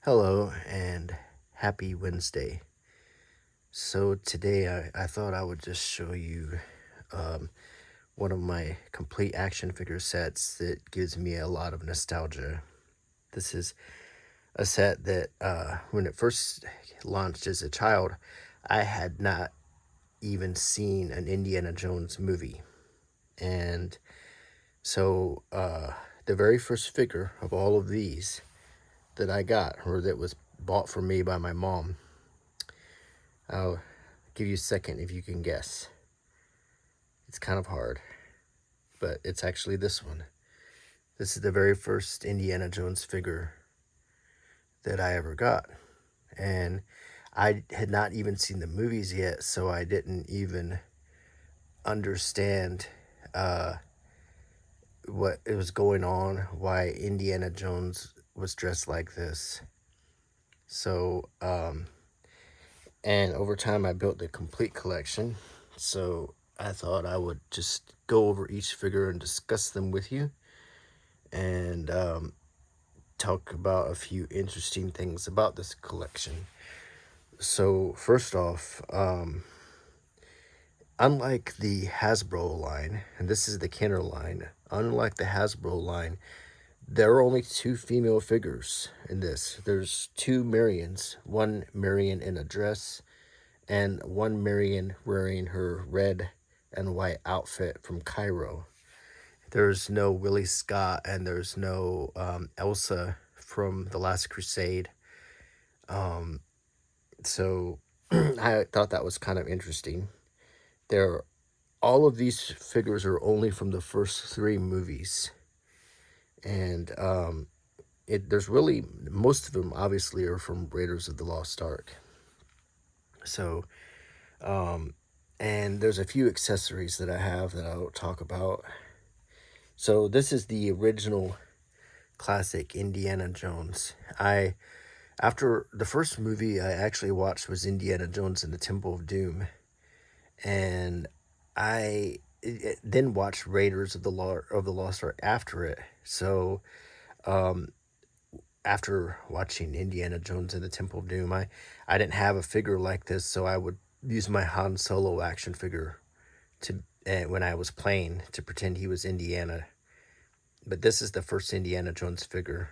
Hello and happy Wednesday. So today I thought I would just show you um, one of my complete action figure sets that gives me a lot of nostalgia. This is a set that when it first launched as a child, I had not even seen an Indiana Jones movie. And so the very first figure of all of these that I got, or that was bought for me by my mom, I'll give you a second if you can guess. It's kind of hard, but it's actually this one. This is the very first Indiana Jones figure that I ever got. And I had not even seen the movies yet, so I didn't even understand uh, what it was going on, why Indiana Jones was dressed like this. So, and over time, I built the complete collection. So I thought I would just go over each figure and discuss them with you and talk about a few interesting things about this collection. So, first off, unlike the Hasbro line, and this is the Kenner line, unlike the Hasbro line, there are only two female figures in this. There's two Marions, one Marion in a dress, and one Marion wearing her red and white outfit from Cairo. There's no Willie Scott and there's no Elsa from The Last Crusade. So I thought that was kind of interesting. There, all of these figures are only from the first three movies, and there's really most of them obviously are from Raiders of the Lost Ark. So, and there's a few accessories that I have that I'll talk about. So this is the original classic Indiana Jones. After the first movie I actually watched was Indiana Jones and the Temple of Doom, and then watched Raiders of the Lost Ark after it. So after watching Indiana Jones and the Temple of Doom, I didn't have a figure like this, so I would use my Han Solo action figure to when I was playing to pretend he was Indiana. But this is the first Indiana Jones figure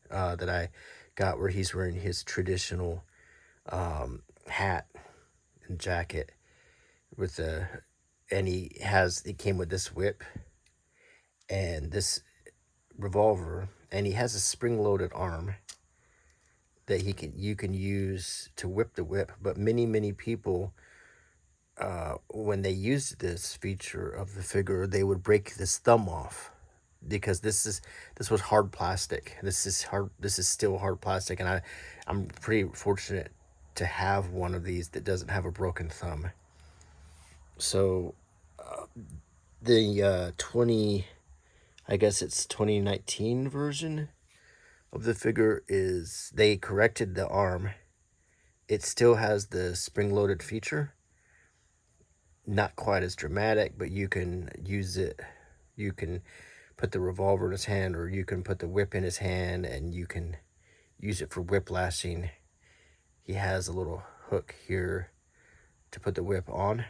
that I got, where he's wearing his traditional hat and jacket with the, and it came with this whip and this revolver, and he has a spring-loaded arm that you can use to whip the whip. But many people, when they used this feature of the figure, they would break this thumb off because this was hard plastic. This is still hard plastic, and I'm pretty fortunate to have one of these that doesn't have a broken thumb. So the 2019 version of the figure is, they corrected the arm. It still has the spring-loaded feature. Not quite as dramatic, but you can use it. You can put the revolver in his hand, or you can put the whip in his hand, and you can use it for whiplashing. He has a little hook here to put the whip on.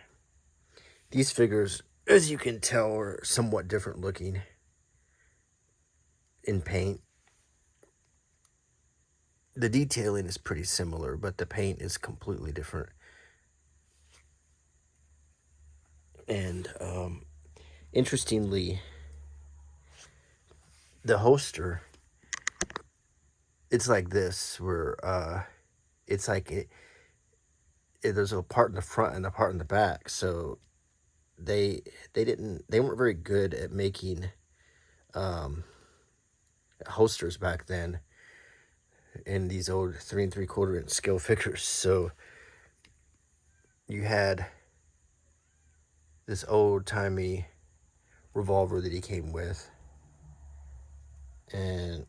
These figures, as you can tell, are somewhat different looking in paint. The detailing is pretty similar, but the paint is completely different. And interestingly, the holster, it's like this, where it's like there's a part in the front and a part in the back. So they weren't very good at making holsters back then in these old 3 3/4 inch scale figures. So you had this old timey revolver that he came with, and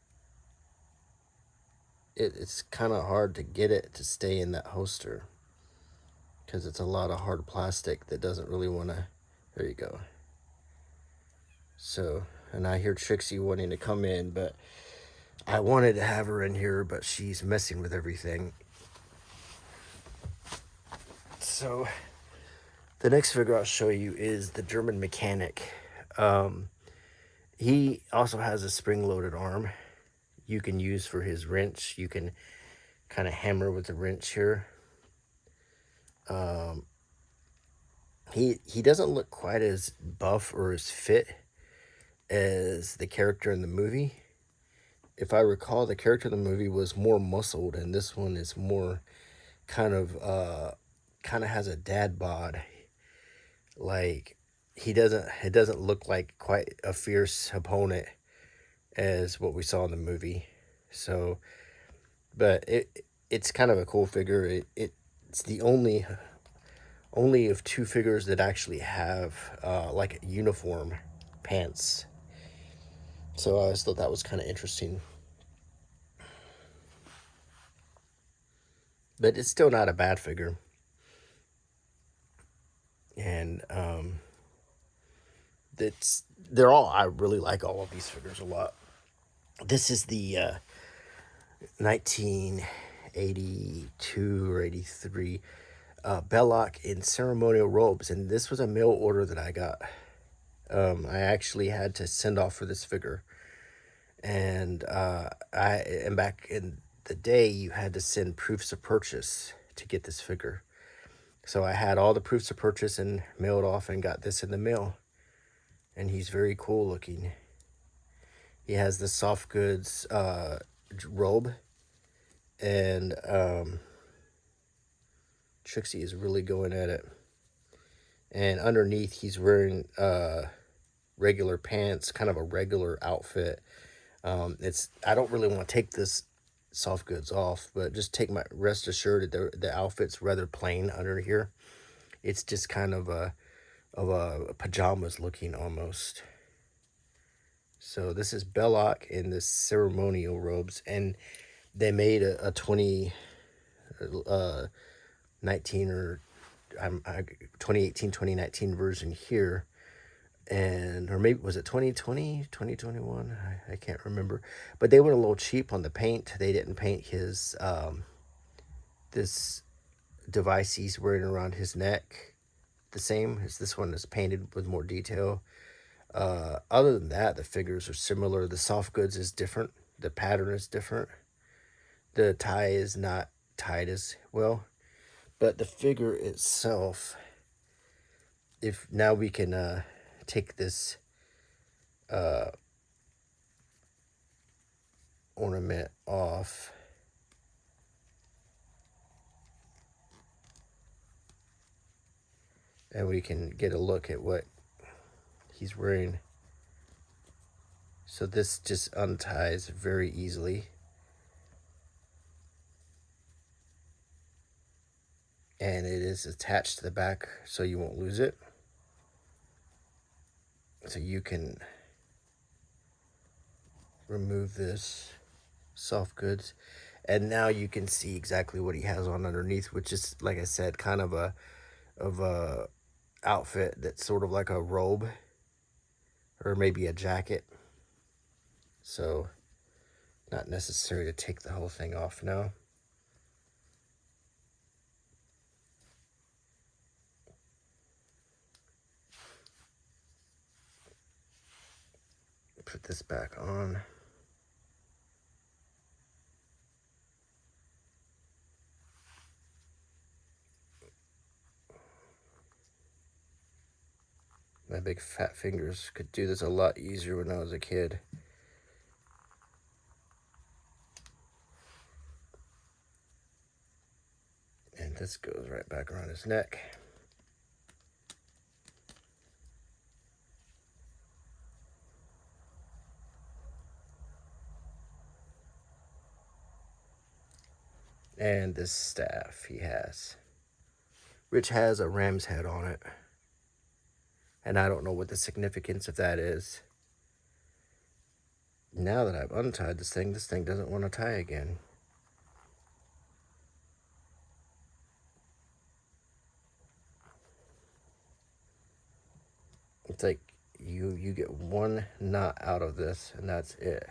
it's kind of hard to get it to stay in that holster because it's a lot of hard plastic that doesn't really want to. There you go. So, and I hear Trixie wanting to come in, but I wanted to have her in here, but she's messing with everything. So the next figure I'll show you is the German mechanic. He also has a spring-loaded arm you can use for his wrench. You can kind of hammer with the wrench here. He doesn't look quite as buff or as fit as the character in the movie. If I recall, the character in the movie was more muscled, and this one is more kind of has a dad bod. Like it doesn't look like quite a fierce opponent as what we saw in the movie. So, but it's kind of a cool figure. It's the only of two figures that actually have like uniform pants. So I always thought that was kind of interesting. But it's still not a bad figure. And they're all, I really like all of these figures a lot. This is the 1982 or 83 Belloc in ceremonial robes, and this was a mail order that I got. I actually had to send off for this figure, and back in the day you had to send proofs of purchase to get this figure. So I had all the proofs of purchase and mailed off and got this in the mail, and he's very cool looking. He has the soft goods robe, and Trixie is really going at it. And underneath, he's wearing regular pants, kind of a regular outfit. I don't really want to take this soft goods off, but just rest assured that the outfit's rather plain under here. It's just kind of a pajamas looking almost. So this is Belloc in the ceremonial robes, and they made a 2019 or 2018 2019 version here, and or maybe was it 2020 2021, I can't remember, but they went a little cheap on the paint. They didn't paint his this device he's wearing around his neck the same as this one is painted with more detail. Other than that, the figures are similar. The soft goods is different, the pattern is different, the tie is not tied as well, but the figure itself, if now we can take this ornament off, and we can get a look at what he's wearing. So this just unties very easily, and it is attached to the back so you won't lose it. So you can remove this soft goods, and now you can see exactly what he has on underneath, which is, like I said, kind of a outfit that's sort of like a robe or maybe a jacket. So not necessary to take the whole thing off now. Put this back on. My big fat fingers could do this a lot easier when I was a kid. And this goes right back around his neck. And this staff he has, which has a ram's head on it. And I don't know what the significance of that is. Now that I've untied this thing doesn't want to tie again. It's like you get one knot out of this, and that's it.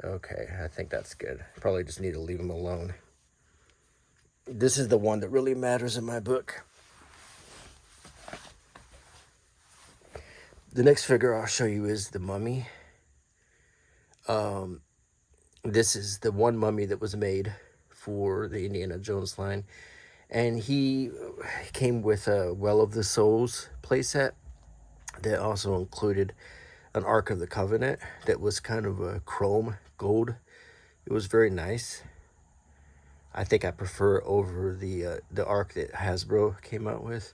Okay, I think that's good. Probably just need to leave him alone. This is the one that really matters in my book. The next figure I'll show you is the mummy. This is the one mummy that was made for the Indiana Jones line. And he came with a Well of the Souls playset that also included an Ark of the Covenant that was kind of a chrome gold. It was very nice. I think I prefer it over the Ark that Hasbro came out with.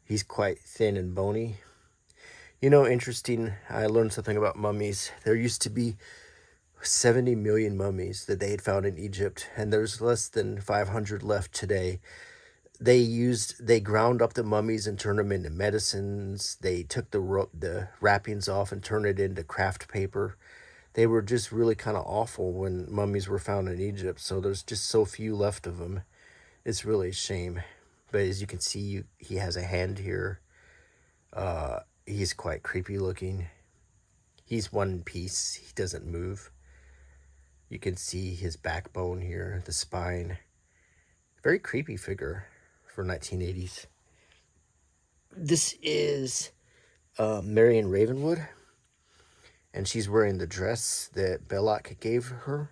He's quite thin and bony. You know, interesting, I learned something about mummies. There used to be 70 million mummies that they had found in Egypt, and there's less than 500 left today. They ground up the mummies and turned them into medicines. They took the wrappings off and turned it into craft paper. They were just really kind of awful when mummies were found in Egypt, so there's just so few left of them. It's really a shame. But as you can see, he has a hand here. He's quite creepy looking. He's one piece. He doesn't move. You can see his backbone here, the spine. Very creepy figure for 1980s. This is Marion Ravenwood, and she's wearing the dress that Belloc gave her.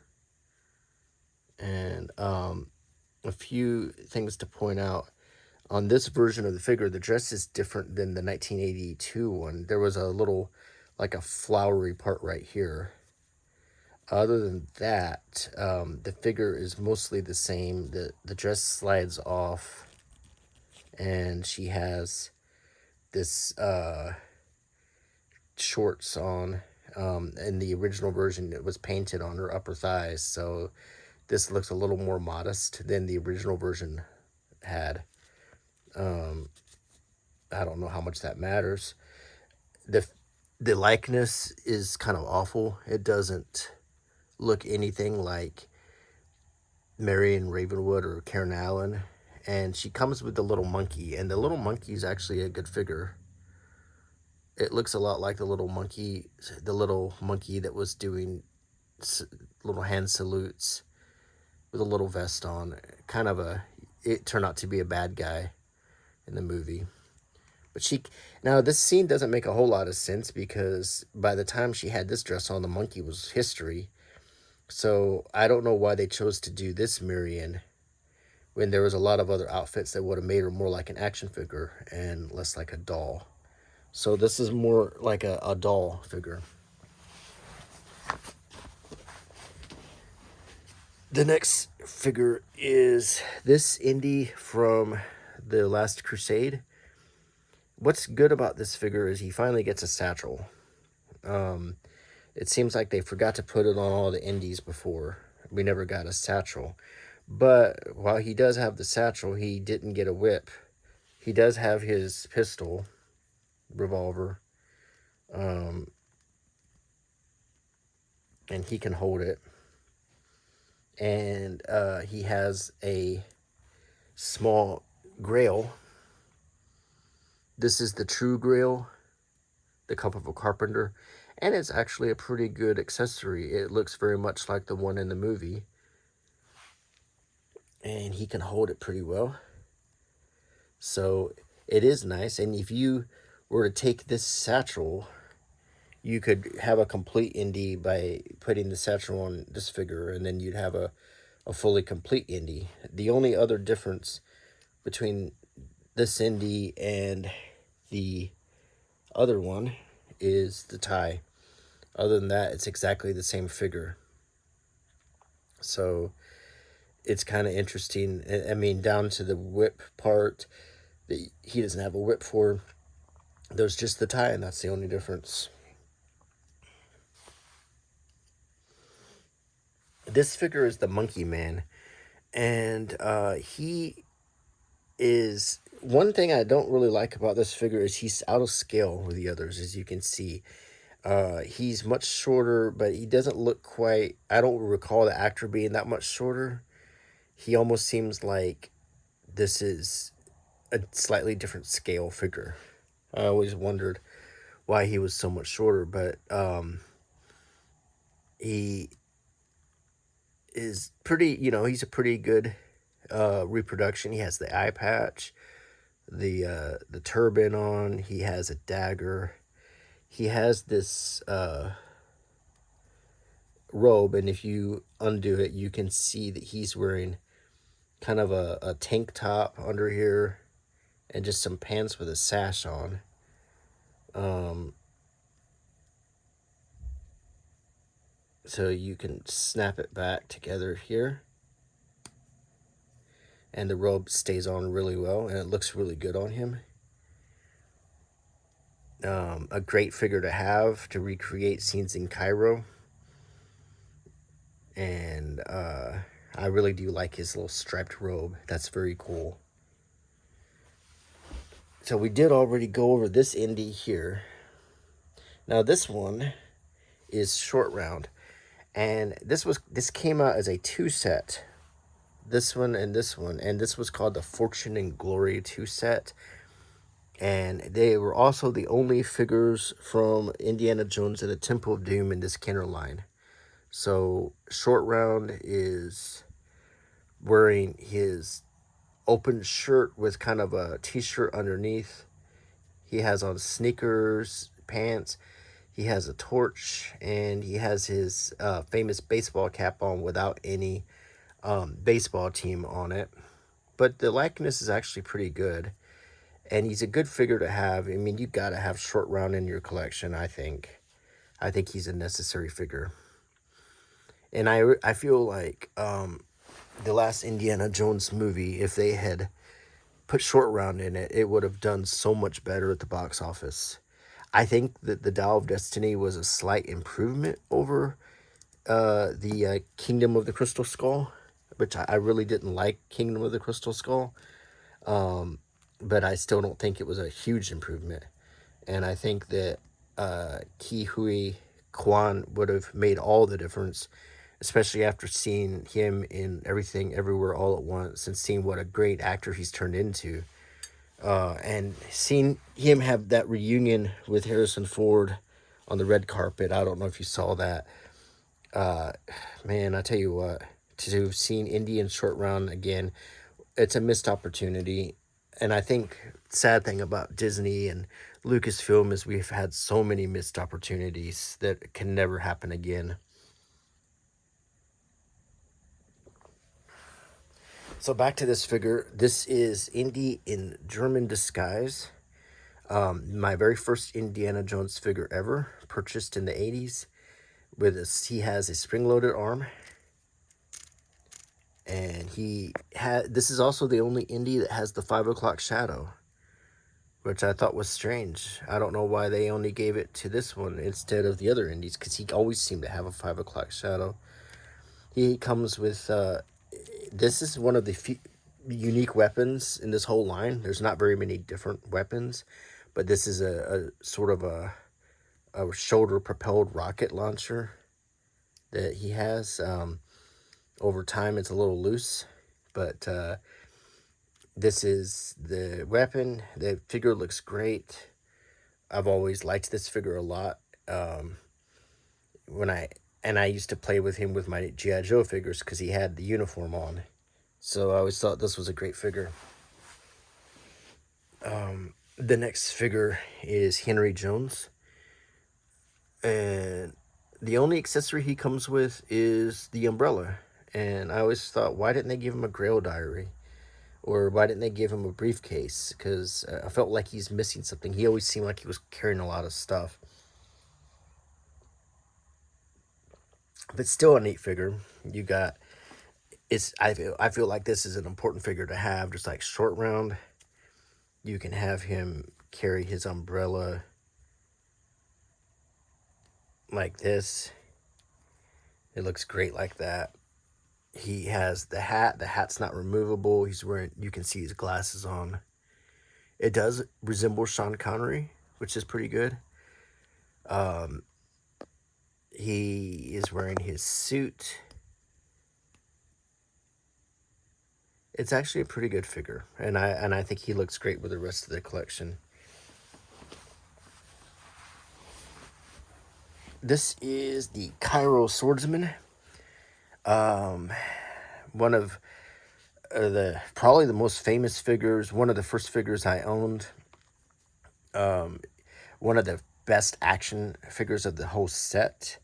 And a few things to point out. On this version of the figure, the dress is different than the 1982 one. There was a little, like a flowery part right here. Other than that, the figure is mostly the same. The dress slides off, and she has this shorts on. In the original version, it was painted on her upper thighs, so this looks a little more modest than the original version had. I don't know how much that matters. The the likeness is kind of awful. It doesn't look anything like Marion Ravenwood or Karen Allen. And she comes with the little monkey, and the little monkey is actually a good figure. It looks a lot like the little monkey that was doing little hand salutes with a little vest on. It turned out to be a bad guy in the movie. But now this scene doesn't make a whole lot of sense because by the time she had this dress on, the monkey was history. So I don't know why they chose to do this Marion when there was a lot of other outfits that would have made her more like an action figure and less like a doll. So this is more like a doll figure. The next figure is this Indy from The Last Crusade. What's good about this figure is he finally gets a satchel. It seems like they forgot to put it on all the indies before. We never got a satchel. But while he does have the satchel, he didn't get a whip. He does have his pistol, revolver, and he can hold it. And he has a small grail. This is the true grail, the cup of a carpenter. And it's actually a pretty good accessory. It looks very much like the one in the movie. And he can hold it pretty well. So it is nice. And if you were to take this satchel, you could have a complete Indy by putting the satchel on this figure, and then you'd have a fully complete Indy. The only other difference between this Indy and the other one is the tie. Other than that, it's exactly the same figure. So it's kind of interesting. I mean, down to the whip part that he doesn't have a whip for. There's just the tie, and that's the only difference. This figure is the Monkey Man, and he is... One thing I don't really like about this figure is he's out of scale with the others, as you can see. He's much shorter, but he doesn't look quite... I don't recall the actor being that much shorter. He almost seems like this is a slightly different scale figure. I always wondered why he was so much shorter, but he is pretty, he's a pretty good reproduction. He has the eye patch, the turban on. He has a dagger. He has this robe, and if you undo it, you can see that he's wearing kind of a tank top under here and just some pants with a sash on. Um, so you can snap it back together here, and the robe stays on really well, and it looks really good on him. A great figure to have to recreate scenes in Cairo, and I really do like his little striped robe. That's very cool. So we did already go over this indie here. Now this one is short round, and this came out as a two set. This one, and this was called the Fortune and Glory two set. And they were also the only figures from Indiana Jones and the Temple of Doom in this Kenner line. So short round is wearing his open shirt with kind of a t-shirt underneath. He has on sneakers, pants. He has a torch, and he has his famous baseball cap on without any baseball team on it. But the likeness is actually pretty good, and he's a good figure to have. I mean, you gotta have short round in your collection. I think he's a necessary figure, and I feel like the last Indiana Jones movie, if they had put short round in it, it would have done so much better at the box office. I think that the Dial of Destiny was a slight improvement over the Kingdom of the Crystal Skull, which I really didn't like Kingdom of the Crystal Skull. But I still don't think it was a huge improvement. And I think that Ki Hui Kwan would have made all the difference, especially after seeing him in Everything Everywhere All at Once and seeing what a great actor he's turned into. And seeing him have that reunion with Harrison Ford on the red carpet. I don't know if you saw that. Man, I tell you what, to have seen Indy in short round again, it's a missed opportunity. And I think sad thing about Disney and Lucasfilm is we've had so many missed opportunities that can never happen again. So back to this figure. This is Indy in German disguise. My very first Indiana Jones figure ever, purchased in the 80s. He has a spring-loaded arm, and this is also the only Indy that has the 5 o'clock shadow, which I thought was strange. I don't know why they only gave it to this one instead of the other Indies, because he always seemed to have a 5 o'clock shadow. He comes with, this is one of the few unique weapons in this whole line. There's not very many different weapons, but this is a sort of a shoulder-propelled rocket launcher that he has. Over time, it's a little loose, but this is the weapon. The figure looks great. I've always liked this figure a lot. I used to play with him with my G.I. Joe figures because he had the uniform on. So I always thought this was a great figure. The next figure is Henry Jones. And the only accessory he comes with is the umbrella. And I always thought, why didn't they give him a Grail diary? Or why didn't they give him a briefcase? Because I felt like he's missing something. He always seemed like he was carrying a lot of stuff. But still a neat figure. I feel like this is an important figure to have, just like short round. You can have him carry his umbrella like this. It looks great like that. He has the hat. The hat's not removable. You can see his glasses on. It does resemble Sean Connery, which is pretty good. He is wearing his suit. It's actually a pretty good figure, and I think he looks great with the rest of the collection. This is the Cairo Swordsman. Um, one of the probably the most famous figures, one of the first figures I owned, one of the best action figures of the whole set.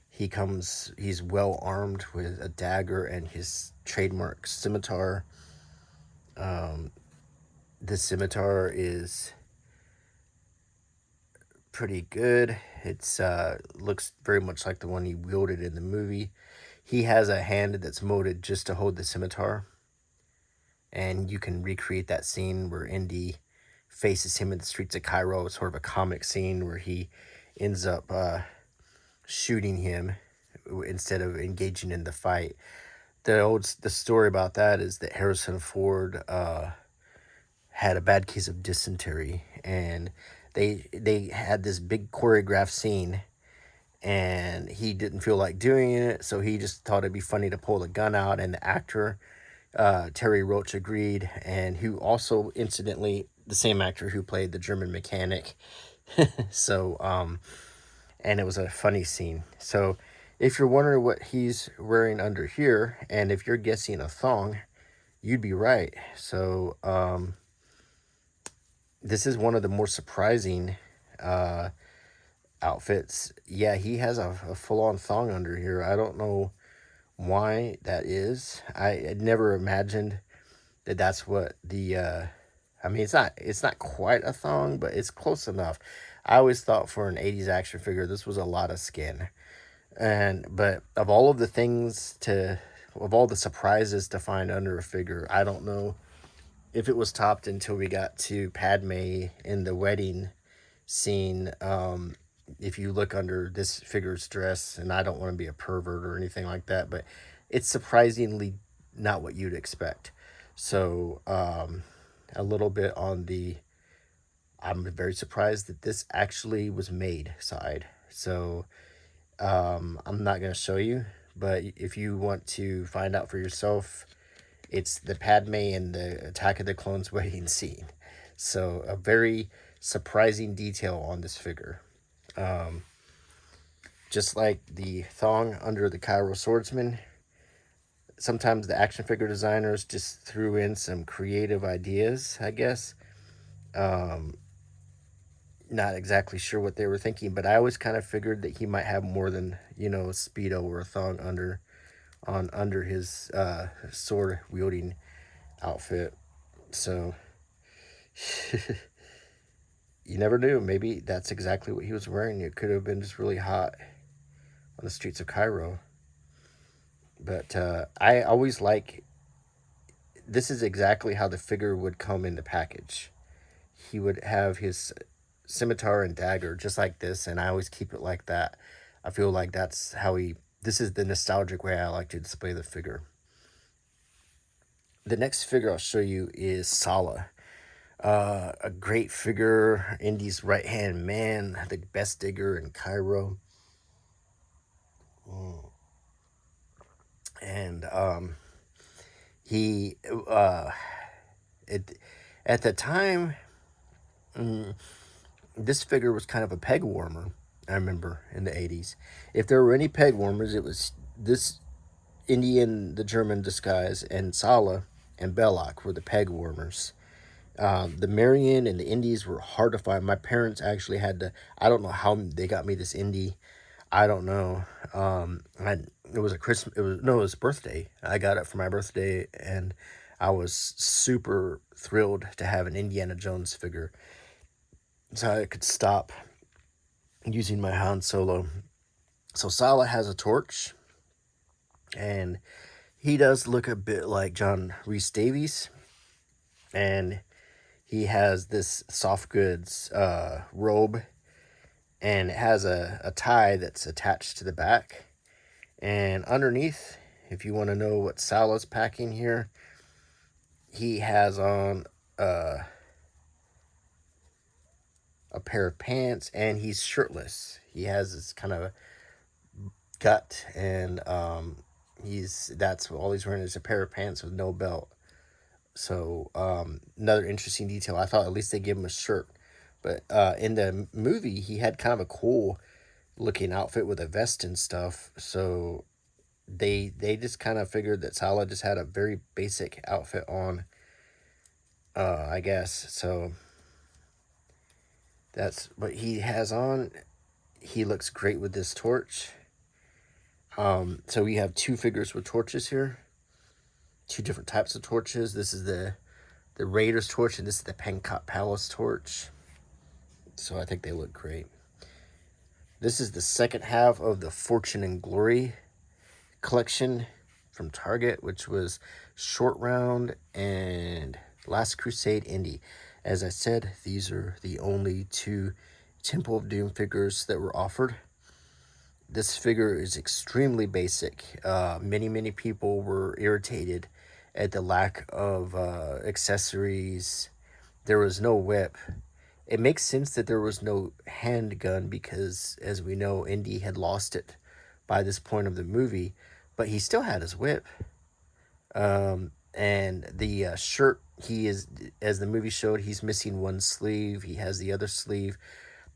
He's well armed with a dagger and his trademark scimitar. This scimitar is pretty good. It's looks very much like the one he wielded in the movie. He has a hand that's molded just to hold the scimitar, and you can recreate that scene where Indy faces him in the streets of Cairo. It's sort of a comic scene where he ends up shooting him instead of engaging in the fight. The story about that is that Harrison Ford had a bad case of dysentery, and they had this big choreographed scene, and he didn't feel like doing it, so he just thought it'd be funny to pull the gun out. And the actor Terry Roach agreed, and who also incidentally the same actor who played the German mechanic. So and it was a funny scene. So if you're wondering what he's wearing under here, and if you're guessing a thong, you'd be right. So this is one of the more surprising outfits. Yeah, he has a full-on thong under here. I don't know why that is. I had never imagined that that's what the I mean, it's not quite a thong, but it's close enough. I always thought for an 80s action figure this was a lot of skin. And but of all the surprises to find under a figure, I don't know if it was topped until we got to Padme in the wedding scene. If you look under this figure's dress, and I don't want to be a pervert or anything like that, but it's surprisingly not what you'd expect. So, a little bit on the I'm very surprised that this actually was made side. So, I'm not going to show you, but if you want to find out for yourself, it's the Padme and the Attack of the Clones wedding scene. So, a very surprising detail on this figure. Just like the thong under the Cairo swordsman, sometimes the action figure designers just threw in some creative ideas, I guess. Not exactly sure what they were thinking, but I always kind of figured that he might have more than, a speedo or a thong under his sword wielding outfit. So you never knew. Maybe that's exactly what he was wearing. It could have been just really hot on the streets of Cairo. But I always like this is exactly how the figure would come in the package. He would have his scimitar and dagger just like this, and I always keep it like that. I feel like that's how this is the nostalgic way I like to display the figure. The next figure I'll show you is Sala. A great figure, Indy's right hand man, the best digger in Cairo. And he, it, at the time, this figure was kind of a peg warmer. I remember in the 80s. If there were any peg warmers, it was this Indian, the German disguise, and Sala and Belloc were the peg warmers. The Marion and the Indies were hard to find. My parents actually had to. I don't know how they got me this Indie. I don't know. It was a Christmas. It was birthday. I got it for my birthday, and I was super thrilled to have an Indiana Jones figure, so I could stop using my Han Solo. So Sala has a torch, and he does look a bit like John Rhys Davies, and he has this soft goods robe, and it has a tie that's attached to the back. And underneath, if you want to know what Sala's packing here, he has on a pair of pants, and he's shirtless. He has this kind of gut, and that's all he's wearing is a pair of pants with no belt. So another interesting detail. I thought at least they give him a shirt, but in the movie he had kind of a cool looking outfit with a vest and stuff. So they just kind of figured that Salah just had a very basic outfit on, I guess. So that's what he has on. He looks great with this torch. So we have two figures with torches here, two different types of torches. This is the Raiders torch, and this is the Pankot Palace torch. So I think they look great. This is the second half of the Fortune and Glory collection from Target, which was Short Round and Last Crusade Indie. As I said, these are the only two Temple of Doom figures that were offered. This figure is extremely basic. Many people were irritated at the lack of accessories. There was no whip. It makes sense that there was no handgun because, as we know, Indy had lost it by this point of the movie, but he still had his whip. And the shirt, he is, as the movie showed, he's missing one sleeve. He has the other sleeve.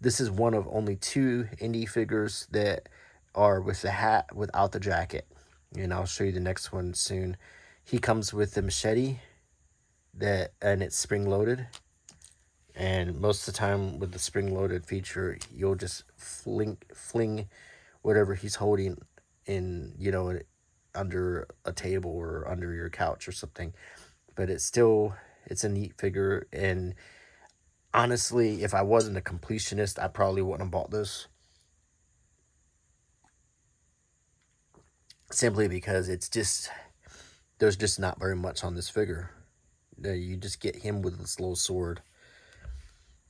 This is one of only two Indy figures that are with the hat without the jacket. And I'll show you the next one soon. He comes with the machete and it's spring loaded. And most of the time with the spring loaded feature, you'll just fling whatever he's holding in, under a table or under your couch or something. But it's a neat figure. And honestly, if I wasn't a completionist, I probably wouldn't have bought this. Simply because there's just not very much on this figure. You just get him with this little sword.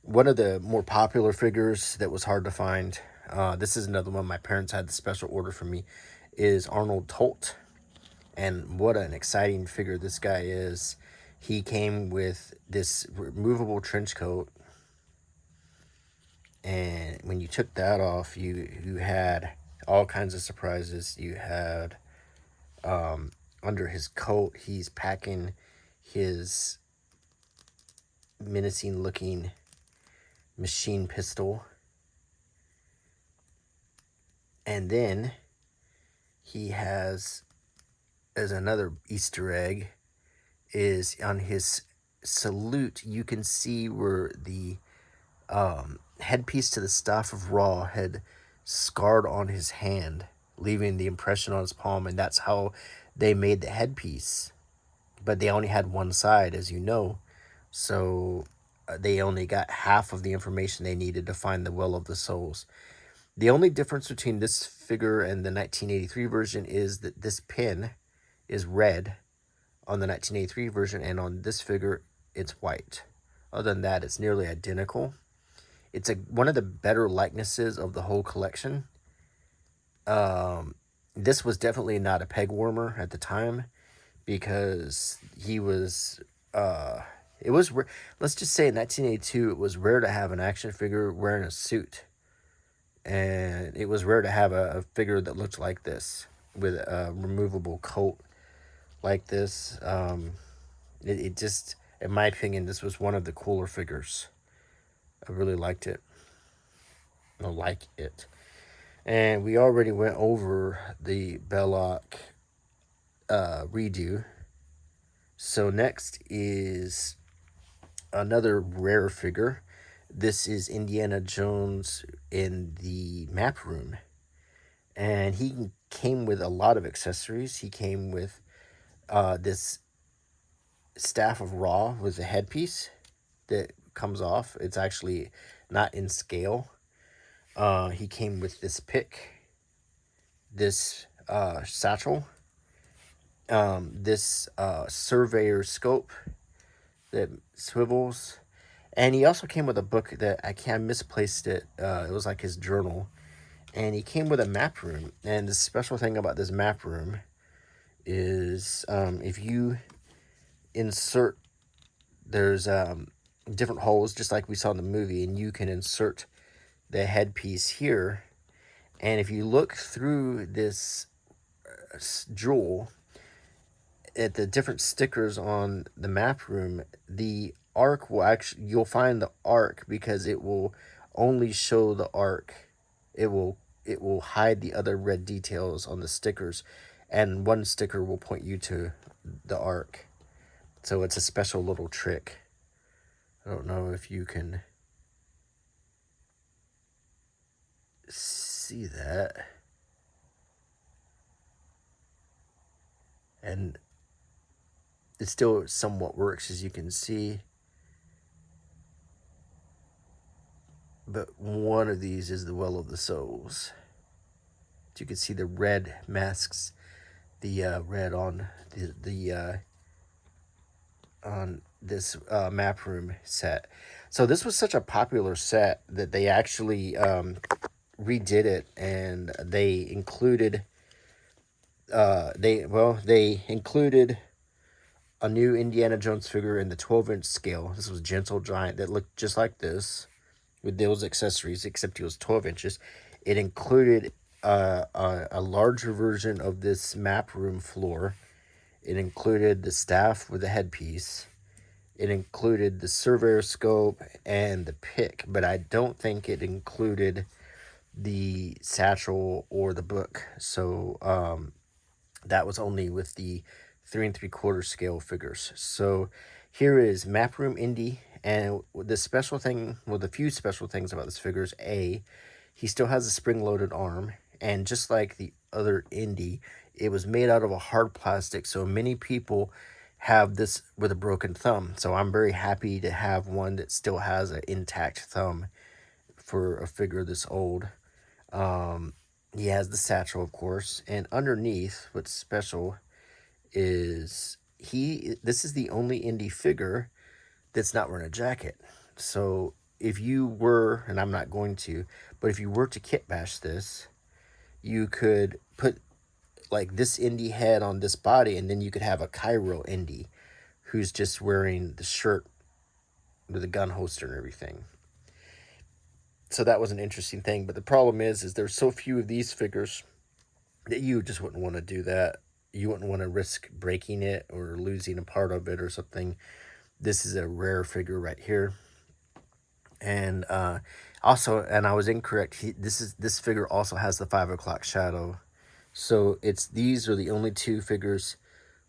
One of the more popular figures that was hard to find, this is another one my parents had the special order for me, is Arnold Tolt. And what an exciting figure this guy is. He came with this removable trench coat. And when you took that off, you had all kinds of surprises. You had, under his coat, he's packing his menacing looking machine pistol. And then he has, as another Easter egg, is on his salute, you can see where the headpiece to the Staff of Ra had scarred on his hand, leaving the impression on his palm, and that's how they made the headpiece. But they only had one side, as you know, so they only got half of the information they needed to find the Well of the Souls. The only difference between this figure and the 1983 version is that this pin is red on the 1983 version, and on this figure, it's white. Other than that, it's nearly identical. It's one of the better likenesses of the whole collection. This was definitely not a peg warmer at the time because he was, it was, let's just say in 1982, it was rare to have an action figure wearing a suit. And it was rare to have a figure that looked like this with a removable coat like this. It just, in my opinion, this was one of the cooler figures. I really liked it. I like it. And we already went over the Belloc redo. So next is another rare figure. This is Indiana Jones in the map room. And he came with a lot of accessories. He came with this Staff of Ra with a headpiece that comes off. It's actually not in scale. He came with this pick, this satchel, this surveyor scope that swivels, and he also came with a book that I misplaced it. It was like his journal, and he came with a map room. And the special thing about this map room is if you insert, there's different holes just like we saw in the movie, and you can insert the headpiece here. And if you look through this jewel at the different stickers on the map room, the arc will actually, you'll find the arc because it will only show the arc. It will hide the other red details on the stickers. and one sticker will point you to the arc. So it's a special little trick. I don't know if you can see that. And it still somewhat works, as you can see. But one of these is the Well of the Souls. You can see the red masks the red on the on this map room set. So this was such a popular set that they actually redid it, and they included they included a new Indiana Jones figure in the 12-inch scale. This was Gentle Giant that looked just like this with those accessories, except he was 12 inches. It included a larger version of this map room floor. It included the staff with the headpiece. It included the surveyor scope and the pick, but I don't think it included the satchel or the book. So that was only with the 3 3/4 scale figures. So here is Map Room Indy, and the special thing, well, the few special things about this figure is he still has a spring-loaded arm, and just like the other Indy, it was made out of a hard plastic. So many people have this with a broken thumb. So I'm very happy to have one that still has an intact thumb for a figure this old. He has the satchel, of course, and underneath, what's special is this is the only Indy figure that's not wearing a jacket. So if you were, and I'm not going to, but if you were to kit bash this, you could put like this Indy head on this body, and then you could have a Cairo Indy who's just wearing the shirt with a gun holster and everything. So that was an interesting thing. But the problem is there's so few of these figures that you just wouldn't want to do that. You wouldn't want to risk breaking it or losing a part of it or something. This is a rare figure right here. And also, and I was incorrect. This figure also has the 5 o'clock shadow. So these are the only two figures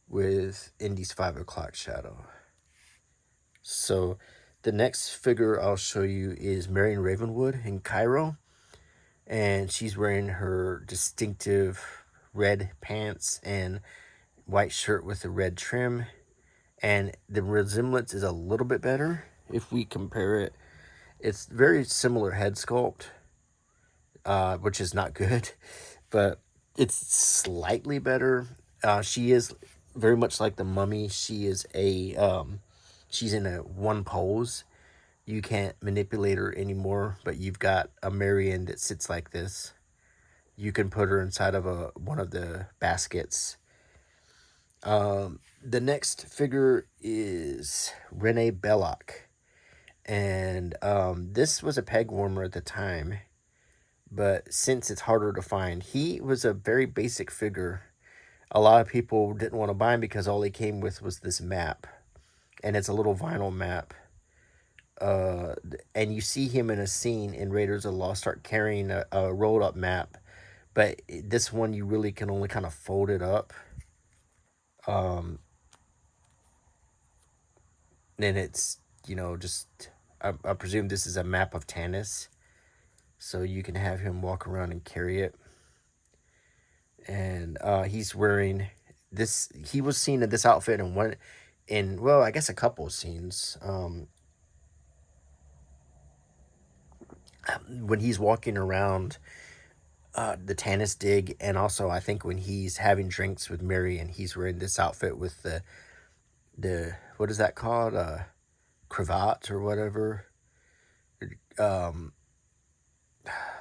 with Indy's 5 o'clock shadow. So the next figure I'll show you is Marion Ravenwood in Cairo, and she's wearing her distinctive red pants and white shirt with the red trim, and the resemblance is a little bit better if we compare it. It's very similar head sculpt, which is not good, but it's slightly better. She is very much like the Mummy. She is she's in a one pose. You can't manipulate her anymore, but you've got a Marion that sits like this. You can put her inside of one of the baskets. The next figure is Renee Belloc, and this was a peg warmer at the time, but since it's harder to find, he was a very basic figure. A lot of people didn't want to buy him because all he came with was this map, and it's a little vinyl map. And you see him in a scene in Raiders of the Lost Ark carrying a rolled up map, but this one you really can only kind of fold it up. And it's, just, I presume this is a map of Tanis, so you can have him walk around and carry it. And he's wearing this, he was seen in this outfit well, I guess a couple of scenes. When he's walking around the Tanis dig, and also I think when he's having drinks with Mary, and he's wearing this outfit with the what is that called, cravat or whatever.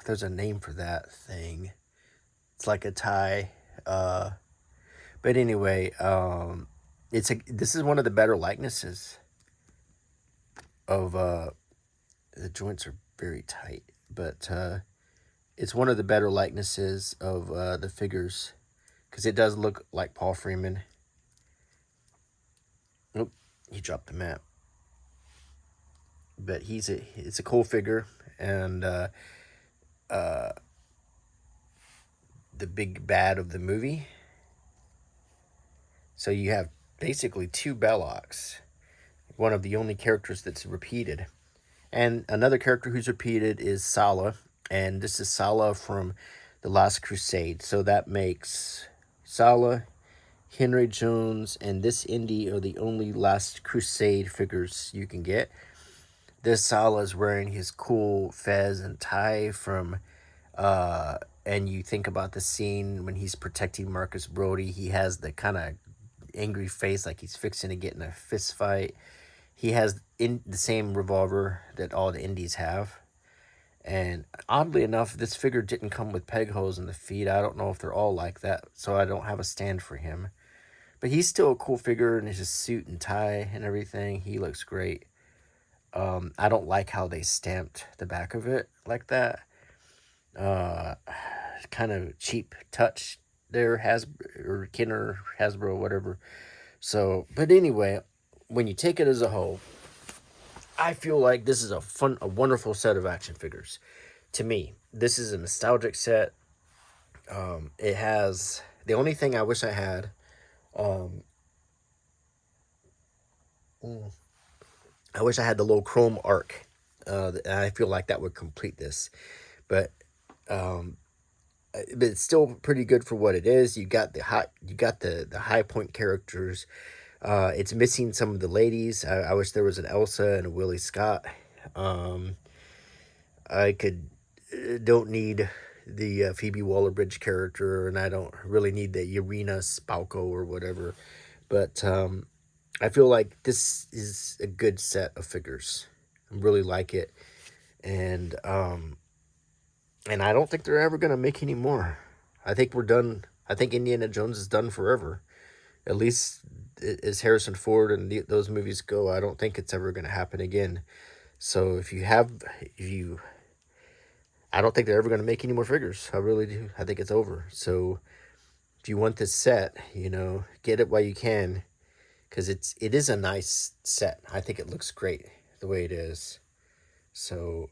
There's a name for that thing. It's like a tie. But anyway, this is one of the better likenesses of the joints are very tight, but it's one of the better likenesses of the figures, because it does look like Paul Freeman. Nope, he dropped the map. But it's a cool figure, and the big bad of the movie. So you have basically two Bellocks, one of the only characters that's repeated. And another character who's repeated is Sala, and this is Sala from The Last Crusade. So that makes Sala, Henry Jones, and this Indy are the only Last Crusade figures you can get. This Sala is wearing his cool fez and tie from, and you think about the scene when he's protecting Marcus Brody. He has the kind of angry face like he's fixing to get in a fist fight. He has in the same revolver that all the Indies have. And oddly enough, this figure didn't come with peg holes in the feet. I don't know if they're all like that, so I don't have a stand for him. But he's still a cool figure in his suit and tie and everything. He looks great. I don't like how they stamped the back of it like that. Uh, Kind of cheap touch there, Hasbro or Kenner, Hasbro, whatever. So, but anyway, when you take it as a whole, I feel like this is a wonderful set of action figures. To me, this is a nostalgic set. It has the only thing I wish I had. Um, I wish I had the little chrome arc. I feel like that would complete this, but but it's still pretty good for what it is. You got the high point characters. It's missing some of the ladies. I wish there was an Elsa and a Willie Scott. Um, I could don't need the Phoebe Waller-Bridge character, and I don't really need the Irina Spalko or whatever. But I feel like this is a good set of figures. I really like it, and I don't think they're ever gonna make any more. I think we're done. I think Indiana Jones is done forever. At least as Harrison Ford and those movies go, I don't think it's ever gonna happen again. So if you I don't think they're ever going to make any more figures. I really do. I think it's over. So if you want this set, get it while you can, because it is a nice set. I think it looks great the way it is. So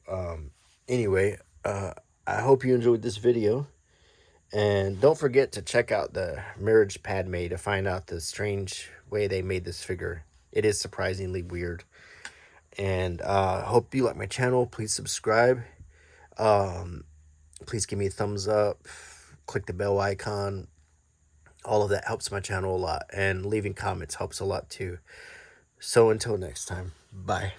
anyway, I hope you enjoyed this video, and don't forget to check out the Marriage Padme to find out the strange way they made this figure. It is surprisingly weird. And hope you like my channel. Please subscribe. Please give me a thumbs up, click the bell icon. All of that helps my channel a lot, and leaving comments helps a lot too. So until next time, bye.